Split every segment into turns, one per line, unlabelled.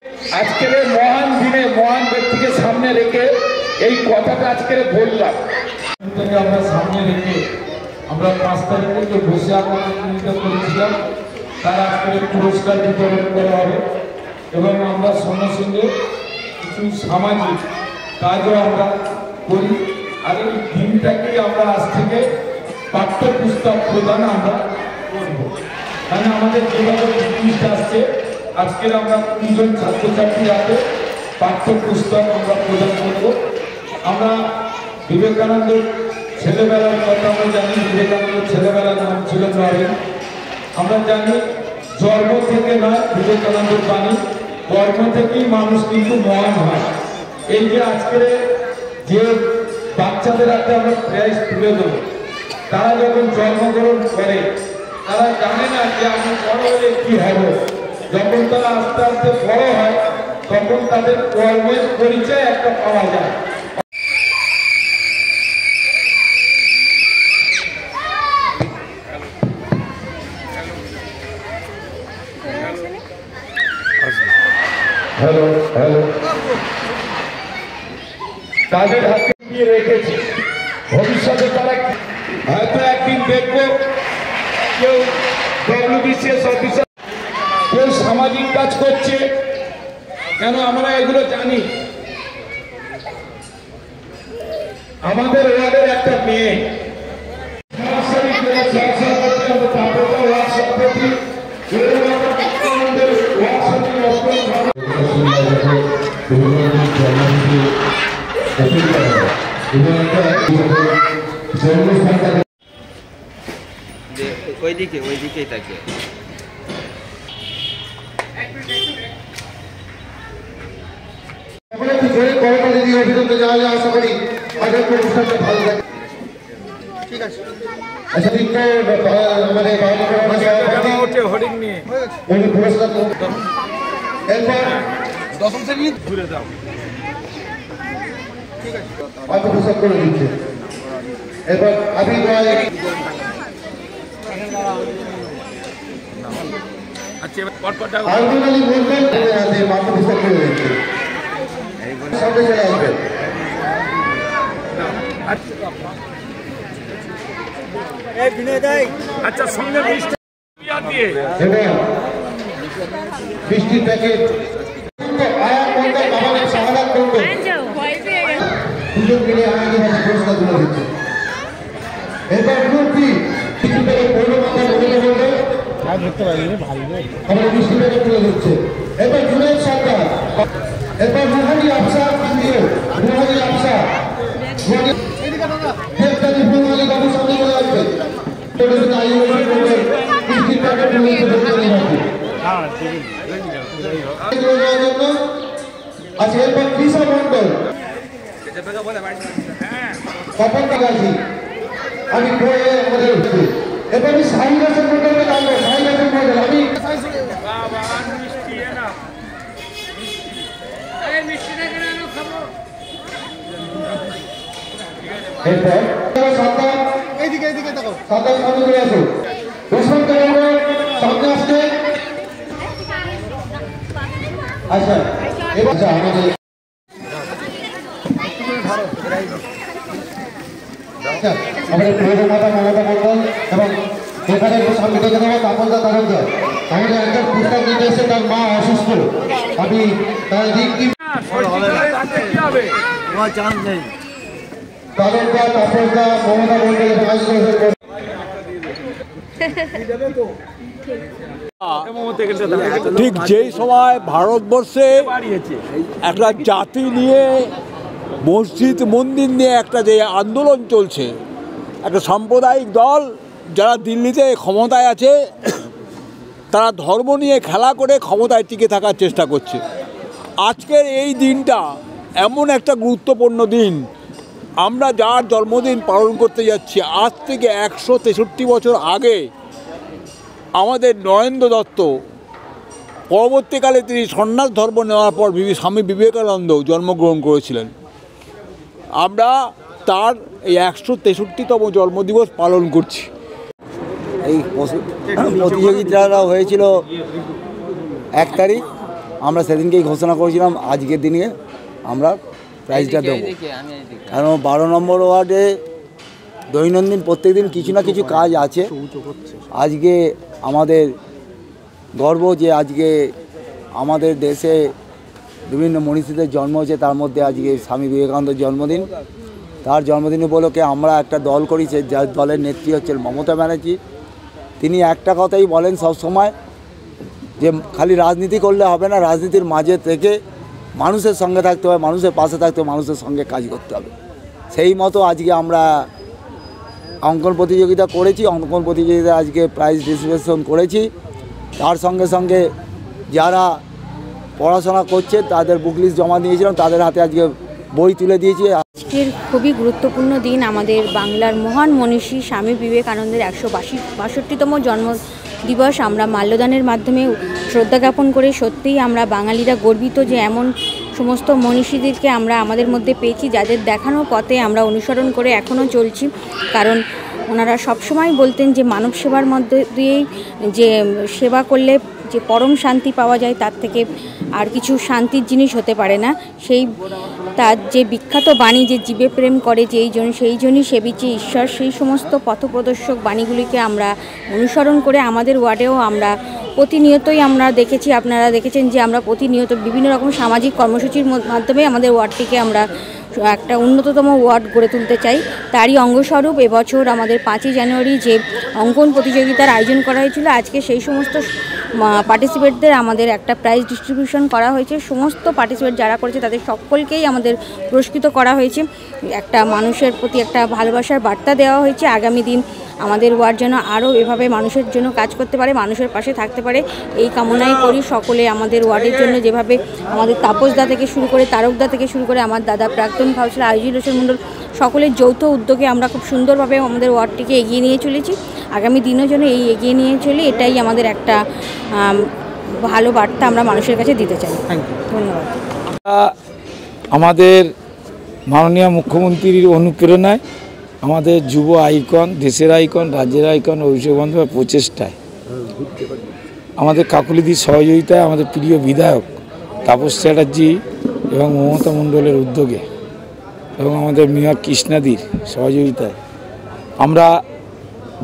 আজকের মহান দিনে মহান ব্যক্তিকে সামনে রেখে এই কথাটা আজকের বললাম। আমরা সামনে রেখে আমরা 5 তারিখে যে বসে আকাঙ্ক্ষিত করেছিলাম তার আজকের পুরস্কার বিতরণ করা হবে এবং আমরা সঙ্গে সঙ্গে কিছু সামাজিক কাজও আমরা করি। আর এই দিনটাকে আমরা আজ থেকে পাঠ্যপুস্তক প্রদান আমরা করব। মানে আমাদের যেভাবে নির্দিষ্ট আসছে আজকের আমরা 20 জন ছাত্রছাত্রীর হাতে পাঠ্যপুস্তক আমরা প্রদান করব। আমরা বিবেকানন্দের ছেলেবেলার কথা আমরা জানি, বিবেকানন্দের ছেলেবেলার নাম ছিল নরেন। আমরা জানি জন্ম থেকে নয়, বিবেকানন্দের বাণী কর্ম থেকেই মানুষ কিন্তু মহান হয়। এই যে আজকের যে বাচ্চাদের হাতে আমরা প্রাইজ তুলে দেবো, তারা যখন জন্মগ্রহণ করে তারা জানে না যে আমি বড় হলে কি হবে। যখন তারা আস্তে আস্তে বড় হয় তখন তাদের কর্মের পরিচয় একটা পাওয়া যায়। হ্যালো হ্যালো, তাদের হাতে দিয়ে রেখেছি। ভবিষ্যতে তারা হয়তো একদিন দেখবো কেউ WBCS অফিসার, কেউ সামাজিক কাজ করছে। কেন আমরা এগুলো জানি। আমাদের ওয়ার্ডের একটা মেয়ে
ওইদিকেই থাকে।
ঠিক আছে। দশম শ্রেণী ঘুরে দাও। ঠিক আছে,
পাঠ্যপুস্তক করে দিচ্ছে। এবার আমি আলমালি বলবেন পাঠ্যপুস্তক করে দিচ্ছে, সামনে চলে আসবেন।
আচ্ছা, সঙ্গে
বৃষ্টির প্যাকেট দুজন মিলে আগে পুরস্কার তুলে দিচ্ছে। এবার গ্রুপটি বৃষ্টি প্যাকেট পৌর মাথা বলে বলবে আমাদের বৃষ্টি প্যাকেট তুলে দিচ্ছে। এবার জুনাইদ সরকার, এবার রুহানি আফসা, রুহানি আফসা বাবু সামনে চলে আসবে। আচ্ছা, এরপর কৃষা মন্ডল, তপন কাগাজি, আমি আমাদের এবার আমি সাহিল হাসান মন্ডলকে জানবো। সাহিল হাসান মন্ডল, আমি এরপর সাদ্দাম,
এইদিকে এইদিকে দেখো,
সাদ্দাম সামনে চলে আসো। বসন্ত মন্ডল সামনে আসছে। আচ্ছা, এবার আমাদের আমাদের পৌর মাতা মমতা মন্ডল এবং এখানে সামনে দেখে দেবো তাপলদা তারকদা। আমাদের একজন পুস্তক নিতে এসে তার মা অসুস্থ। আমি তার দিক
চান্স নেই।
তারকদা, তাপলদা, মমতা মন্ডলের
ঠিক যেই সময় ভারতবর্ষে একটা জাতি নিয়ে, মসজিদ মন্দির নিয়ে একটা যে আন্দোলন চলছে, একটা সাম্প্রদায়িক দল যারা দিল্লিতে ক্ষমতায় আছে তারা ধর্ম নিয়ে খেলা করে ক্ষমতায় টিকে থাকার চেষ্টা করছে। আজকের এই দিনটা এমন একটা গুরুত্বপূর্ণ দিন। আমরা যার জন্মদিন পালন করতে যাচ্ছি, আজ থেকে 163 বছর আগে আমাদের নরেন্দ্র দত্ত, পরবর্তীকালে তিনি সন্ন্যাস ধর্ম নেওয়ার পর স্বামী বিবেকানন্দ জন্মগ্রহণ করেছিলেন। আমরা তার এই 163তম জন্মদিবস পালন করছি।
এই প্রতিযোগিতাটা হয়েছিল 1 তারিখ
আমরা সেদিনকেই ঘোষণা করেছিলাম আজকের দিনে আমরা প্রাইজটা দেবো। কারণ 12 নম্বর ওয়ার্ডে দৈনন্দিন প্রত্যেকদিন কিছু না কিছু কাজ আছে। আজকে আমাদের গর্ব যে আজকে আমাদের দেশে বিভিন্ন মনীষীদের জন্ম হয়েছে, তার মধ্যে আজকে স্বামী বিবেকানন্দের জন্মদিন। তার জন্মদিন উপলক্ষে আমরা একটা দল করেছি, যার দলের নেত্রী হচ্ছেন মমতা ব্যানার্জি। তিনি একটা কথাই বলেন সবসময় যে খালি রাজনীতি করলে হবে না, রাজনীতির মাঝে থেকে মানুষের সঙ্গে থাকতে হবে, মানুষের পাশে থাকতে হবে, মানুষের সঙ্গে কাজ করতে হবে। সেই মতো আজকে আমরা অঙ্কন প্রতিযোগিতা করেছি। অঙ্কন প্রতিযোগিতা আজকে প্রাইজ ডিস্ট্রিবিউশন করেছি। তার সঙ্গে সঙ্গে যারা পড়াশোনা করছে তাদের বুক লিস্ট জমা দিয়েছিলাম, তাদের হাতে আজকে বই তুলে দিয়েছি।
আজকের খুবই গুরুত্বপূর্ণ দিন। আমাদের বাংলার মহান মনীষী স্বামী বিবেকানন্দের 162তম জন্ম দিবস আমরা মাল্যদানের মাধ্যমে শ্রদ্ধা জ্ঞাপন করে সত্যিই আমরা বাঙালিরা গর্বিত যে এমন সমস্ত মনীষীদেরকে আমরা আমাদের মধ্যে পেয়েছি, যাদের দেখানো পথে আমরা অনুসরণ করে এখনও চলছি। কারণ ওনারা সবসময় বলতেন যে মানব সেবার মধ্যে দিয়েই যে সেবা করলে যে পরম শান্তি পাওয়া যায়, তার থেকে আর কিছু শান্তির জিনিস হতে পারে না। তার যে বিখ্যাত বাণী যে জীবে প্রেম করে সেই জন্যই সেবিছে ঈশ্বর, সেই সমস্ত পথপ্রদর্শক বাণীগুলিকে আমরা অনুসরণ করে আমাদের ওয়ার্ডেও আমরা প্রতিনিয়তই আমরা দেখেছি, আপনারা দেখেছেন যে আমরা প্রতিনিয়ত বিভিন্ন রকম সামাজিক কর্মসূচির মাধ্যমে আমাদের ওয়ার্ডটিকে আমরা একটা উন্নততম ওয়ার্ড গড়ে তুলতে চাই। তারই অঙ্গস্বরূপ এবছর আমাদের 5ই জানুয়ারি যে অঙ্কন প্রতিযোগিতার আয়োজন করা হয়েছিল, আজকে সেই সমস্ত পার্টিসিপেটদের আমাদের একটা প্রাইজ ডিস্ট্রিবিউশন করা হয়েছে। সমস্ত পার্টিসিপেট যারা করেছে তাদের সকলকেই আমাদের পুরস্কৃত করা হয়েছে। একটা মানুষের প্রতি একটা ভালোবাসার বার্তা দেওয়া হয়েছে। আগামী দিন আমাদের ওয়ার্ড যেন আরও এভাবে মানুষের জন্য কাজ করতে পারে, মানুষের পাশে থাকতে পারে, এই কামনাই করি। সকলে আমাদের ওয়ার্ডের জন্য যেভাবে আমাদের তাপসদা থেকে শুরু করে তারকদা থেকে শুরু করে আমার দাদা প্রাক্তন কাউন্সিলর আইজুল হোসেন মণ্ডল, সকলের যৌথ উদ্যোগে আমরা খুব সুন্দরভাবে আমাদের ওয়ার্ডটিকে এগিয়ে নিয়ে চলেছি। আগামী দিনও যেন এই এগিয়ে নিয়ে চলি, এটাই আমাদের একটা ভালো বার্তা আমরা মানুষের কাছে দিতে চাই। ধন্যবাদ।
আমাদের মাননীয় মুখ্যমন্ত্রীর অনুপ্রেরণায় আমাদের যুব আইকন, দেশের আইকন, রাজ্যের আইকন অভিষেক বন্দ্যোপাধ্যায়ের প্রচেষ্টায়, আমাদের কাকুলিদির সহযোগিতায়, আমাদের প্রিয় বিধায়ক তাপস চ্যাটার্জি এবং মমতা মণ্ডলের উদ্যোগে এবং আমাদের মেয়র কৃষ্ণাদির সহযোগিতায় আমরা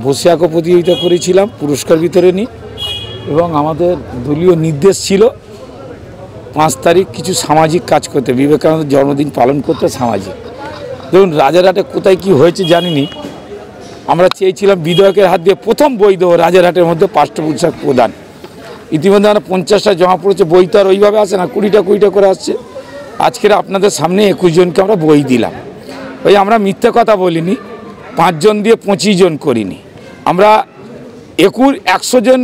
বসে আঁকো প্রতিযোগিতা করেছিলাম, পুরস্কার বিতরণী। এবং আমাদের দলীয় নির্দেশ ছিল 5 তারিখ কিছু সামাজিক কাজ করতে, বিবেকানন্দের জন্মদিন পালন করতে সামাজিক। দেখুন রাজারহাটে কোথায় কি হয়েছে জানিনি, আমরা চেয়েছিলাম বিধায়কের হাত দিয়ে প্রথম বই দেবো রাজারহাটের মধ্যে পাঠ্যপুস্তক প্রদান। ইতিমধ্যে আমরা 50টা জমা পড়েছে, বই তো আর ওইভাবে আসে না, 20টা করে আসছে। আজকের আপনাদের সামনে 21 জনকে আমরা বই দিলাম। ওই আমরা মিথ্যে কথা বলিনি, 5 জন দিয়ে 25 জন করিনি। আমরা 100 জন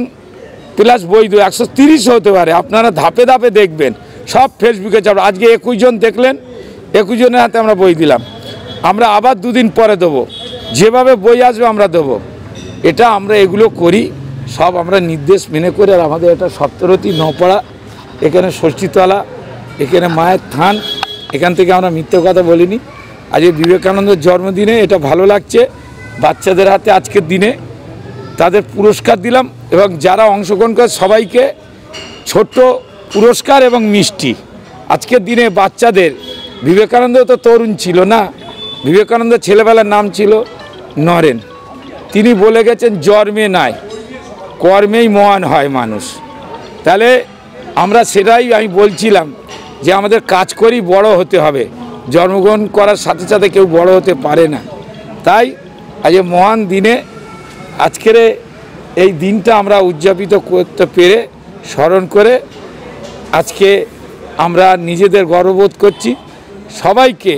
প্লাস বই দেবো, 130 হতে পারে। আপনারা ধাপে ধাপে দেখবেন, সব ফেসবুকে যাবে। আজকে 21 জন দেখলেন, 21 জনের হাতে আমরা বই দিলাম। আমরা আবার 2 দিন পরে দেবো, যেভাবে বই আসবে আমরা দেবো। এটা আমরা এগুলো করি সব আমরা নির্দেশ মেনে করে। আর আমাদের এটা সপ্তরতী নপাড়া, এখানে ষষ্ঠীতলা, এখানে মায়ের থান, এখান থেকে আমরা মিথ্যে কথা বলিনি। আজকে বিবেকানন্দের জন্মদিনে এটা ভালো লাগছে, বাচ্চাদের হাতে আজকের দিনে তাদের পুরস্কার দিলাম। এবং যারা অংশগ্রহণ করে সবাইকে ছোট্ট পুরস্কার এবং মিষ্টি। আজকের দিনে বাচ্চাদের, বিবেকানন্দ তো তরুণ ছিল না, বিবেকানন্দের ছেলেবেলার নাম ছিল নরেন। তিনি বলে গেছেন জন্মে নাই, কর্মেই মহান হয় মানুষ। তাহলে আমরা সেটাই আমি বলছিলাম যে আমাদের কাজ করি বড় হতে হবে, জন্মগ্রহণ করার সাথে সাথে কেউ বড় হতে পারে না। তাই আজ মহান দিনে আজকের এই দিনটা আমরা উদযাপিত করতে পেরে, স্মরণ করে আজকে আমরা নিজেদের গর্ববোধ করছি। সবাইকে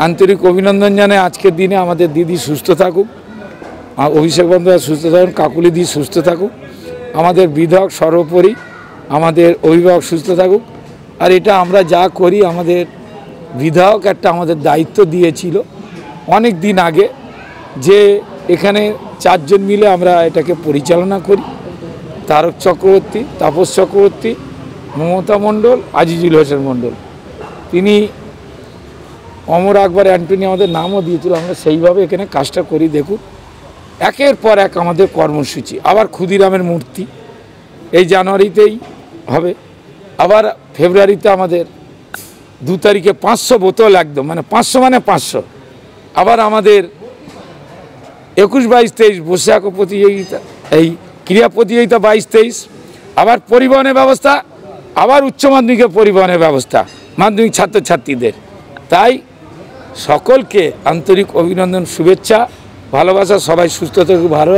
আন্তরিক অভিনন্দন জানাই। আজকের দিনে আমাদের দিদি সুস্থ থাকুক, অভিষেক বন্দ্যোপাধ্যায় সুস্থ থাকুন, কাকুলিদি সুস্থ থাকুক, আমাদের বিধায়ক সর্বোপরি আমাদের অভিভাবক সুস্থ থাকুক। আর এটা আমরা যা করি, আমাদের বিধায়ক একটা আমাদের দায়িত্ব দিয়েছিল অনেক দিন আগে, যে এখানে 4 জন মিলে আমরা এটাকে পরিচালনা করি। তারক চক্রবর্তী, তাপস চক্রবর্তী, মমতা মণ্ডল, আজিজুল হোসেন মণ্ডল। তিনি অমর আকবর অ্যান্টনি আমাদের নামও দিয়েছিল। আমরা সেইভাবে এখানে কাজটা করি। দেখুন একের পর এক আমাদের কর্মসূচি। আবার ক্ষুদিরামের মূর্তি এই জানুয়ারিতেই হবে, আবার ফেব্রুয়ারিতে আমাদের 2 তারিখে 500 বোতল একদম মানে 500 মানে 500। আবার আমাদের 21, 22, 23 বৈশাখ প্রতিযোগিতা, এই ক্রীড়া প্রতিযোগিতা 22, 23। আবার পরিবহনের ব্যবস্থা, আবার উচ্চ মাধ্যমিকের পরিবহনের ব্যবস্থা মাধ্যমিক ছাত্রছাত্রীদের। তাই সকলকে আন্তরিক অভিনন্দন, শুভেচ্ছা, ভালোবাসা। সবাই সুস্থ থাকুক, ভালো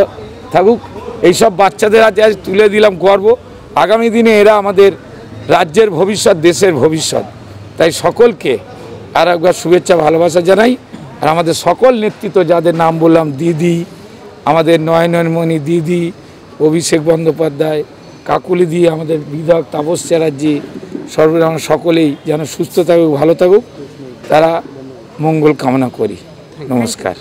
থাকুক। এইসব বাচ্চাদের আজ তুলে দিলাম গর্ব। আগামী দিনে এরা আমাদের রাজ্যের ভবিষ্যৎ, দেশের ভবিষ্যৎ। তাই সকলকে আর একবার শুভেচ্ছা, ভালোবাসা জানাই। আর আমাদের সকল নেতৃত্ব যাদের নাম বললাম, দিদি, আমাদের নয়নমণি দিদি, অভিষেক বন্দ্যোপাধ্যায়, কাকুলি দি, আমাদের বিধায়ক তাপস চ্যাটার্জি, সর্বজন সকলেই যেন সুস্থ থাকুক, ভালো থাকুক, তারা মঙ্গল কামনা করি। নমস্কার।